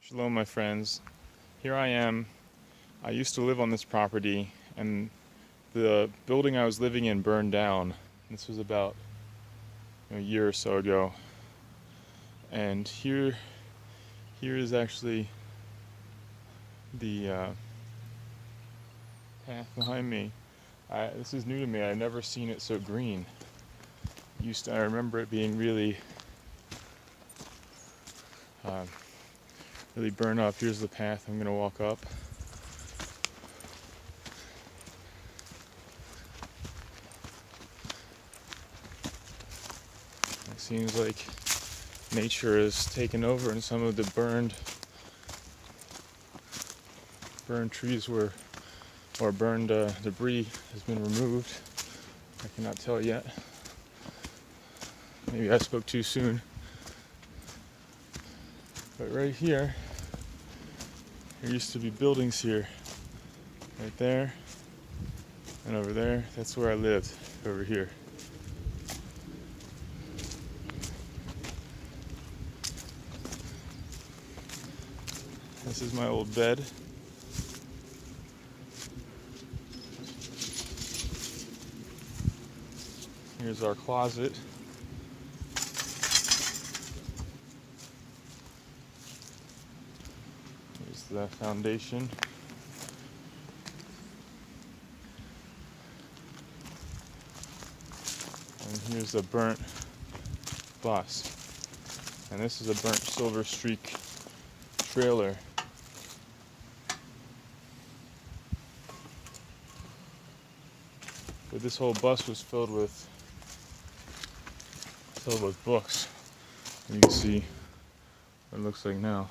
Shalom, my friends. Here I am. I used to live on this property, and the building I was living in burned down. This was about a year or so ago. And here is actually the path behind me. This is new to me. I've never seen it so green. I remember it being really burned up. Here's the path I'm gonna walk up. It seems like nature has taken over, and some of the burned trees or burned debris has been removed. I cannot tell yet. Maybe I spoke too soon. But right here, there used to be buildings here. Right there and over there. That's where I lived, over here. This is my old bed. Here's our closet. Here's the foundation. And here's a burnt bus. And this is a burnt Silver Streak trailer. But this whole bus was filled with books. You can see what it looks like now.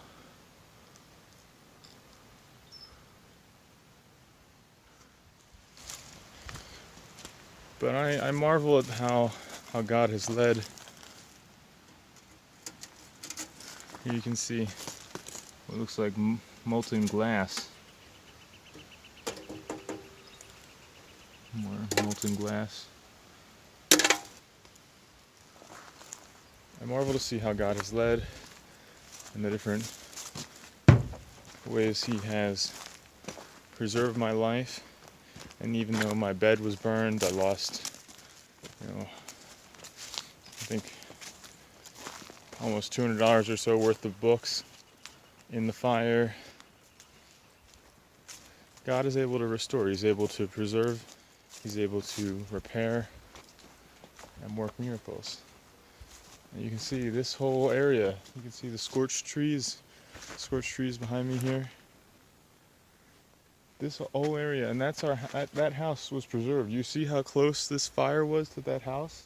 But I marvel at how God has led. Here you can see what looks like molten glass. More molten glass. I marvel to see how God has led and the different ways He has preserved my life. And even though my bed was burned, I lost, I think almost $200 or so worth of books in the fire. God is able to restore. He's able to preserve. He's able to repair and work miracles. And you can see this whole area. You can see the scorched trees behind me here. This whole area, and that house was preserved. You see how close this fire was to that house?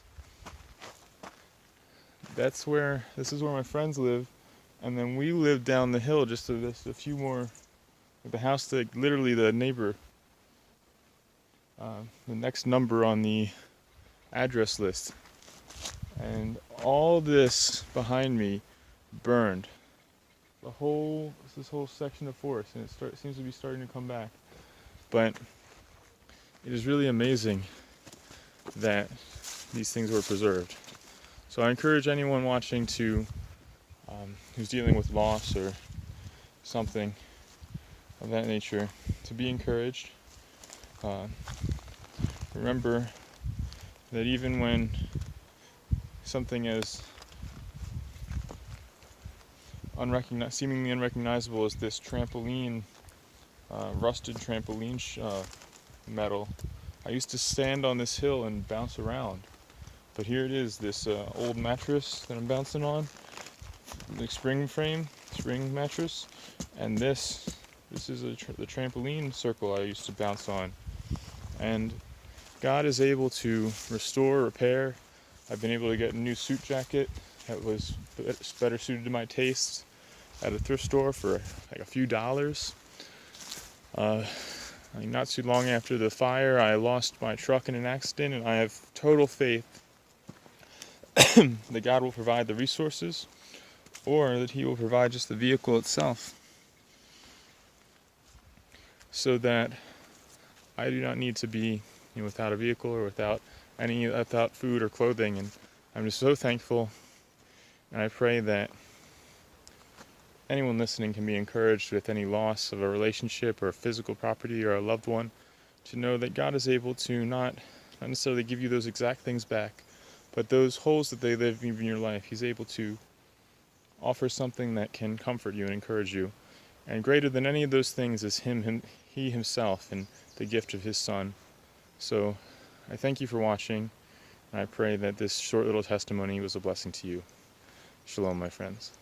This is where my friends live, and then we live down the hill just a few more. The house that literally the neighbor, the next number on the address list, and all this behind me burned. This whole section of forest, and it seems to be starting to come back. But it is really amazing that these things were preserved. So I encourage anyone watching who's dealing with loss or something of that nature to be encouraged. Remember that even when something as seemingly unrecognizable as this trampoline, rusted trampoline metal, I used to stand on this hill and bounce around. But here it is, this old mattress that I'm bouncing on, the spring mattress, and this is the trampoline circle I used to bounce on. And God is able to restore, repair. I've been able to get a new suit jacket that was better suited to my tastes at a thrift store for like a few dollars. Not too long after the fire, I lost my truck in an accident, and I have total faith that God will provide the resources, or that He will provide just the vehicle itself, so that I do not need to be without a vehicle or without food or clothing. And I'm just so thankful, and I pray that anyone listening can be encouraged with any loss of a relationship or a physical property or a loved one, to know that God is able to not necessarily give you those exact things back, but those holes that they live in your life, He's able to offer something that can comfort you and encourage you. And greater than any of those things is He Himself and the gift of His Son. So I thank you for watching, and I pray that this short little testimony was a blessing to you. Shalom, my friends.